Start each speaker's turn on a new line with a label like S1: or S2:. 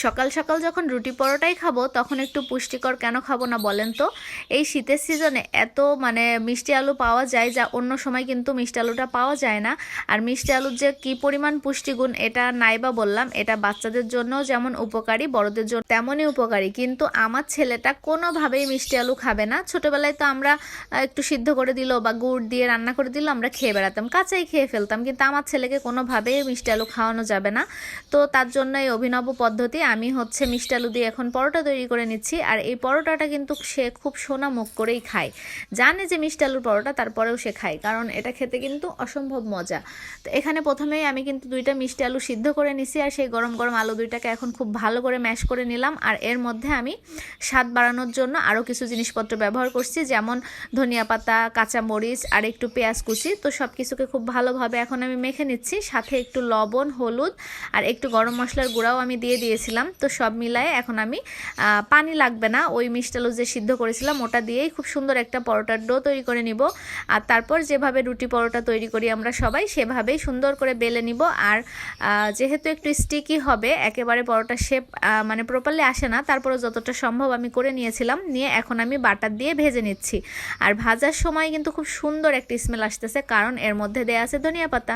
S1: সকাল সকাল যখন রুটি পরোটাই খাবো তখন একটু পুষ্টিকর কেন খাবো না বলেন তো। এই শীতের সিজনে এত মিষ্টি আলু পাওয়া যায়, যা অন্য সময় কিন্তু মিষ্টি আলুটা পাওয়া যায় না। আর মিষ্টি আলুর যে কি পরিমাণ পুষ্টিগুণ এটা নাইবা বললাম, এটা বাচ্চাদের জন্য যেমন উপকারী, বড়দের জন্য তেমনই উপকারী। কিন্তু আমার ছেলেটা কোনোভাবেই মিষ্টি আলু খাবে না। ছোটবেলায় তো আমরা একটু সিদ্ধ করে দিল বা গুড় দিয়ে রান্না করে দিল, আমরা খেয়ে বেড়াতাম, কাঁচাই খেয়ে ফেলতাম। কিন্তু আমার ছেলেকে কোনোভাবেই মিষ্টি আলু খাওয়ানো যাবে না। তো তার জন্য এই অভিনব পদ্ধতি, আমি মিষ্টি আলু দিয়ে এখন পরোটা তৈরি করে নিচ্ছি। আর এই পরোটাটা কিন্তু সে খুব সোনা মুখ করেই খায়, জানে যে মিষ্টি আলুর পরোটা, তারপরেও সে খায়, কারণ এটা খেতে কিন্তু অসম্ভব মজা। তো এখানে প্রথমেই আমি কিন্তু 2টা মিষ্টি আলু সিদ্ধ করে নিছি, আর সেই গরম গরম আলু 2টাকে এখন খুব ভালো করে ম্যাশ করে নিলাম। আর এর মধ্যে আমি স্বাদ বাড়ানোর জন্য আরও কিছু জিনিসপত্র ব্যবহার করছি, যেমন ধনিয়া পাতা, কাঁচামরিচ আর একটু পেঁয়াজ কুচি। তো সব কিছুকে খুব ভালোভাবে এখন আমি মেখে নিচ্ছি, সাথে একটু লবণ, হলুদ আর একটু গরম মশলার গুঁড়াও আমি দিয়ে দিয়েছিলাম। তো সব মিলায়ে এখন আমি পানি লাগবে না, ওই মিষ্টি আলু যে সিদ্ধ করেছিলাম ওটা দিয়েই খুব সুন্দর একটা পরোটার ডো তৈরি করে নিব। আর তারপর যেভাবে রুটি পরোটা তৈরি করি আমরা সবাই, সেভাবেই সুন্দর করে বেলে নিব। আর যেহেতু একটু স্টিকি হবে, একেবারে পরোটা শেপ প্রপারলি আসে না, তারপরে যতটা সম্ভব আমি করে নিয়েছিলাম। নিয়ে এখন আমি বাটার দিয়ে ভেজে নিচ্ছি। আর ভাজার সময় কিন্তু খুব সুন্দর একটা স্মেল আসতেছে, কারণ এর মধ্যে দেয়া আছে ধনিয়া পাতা।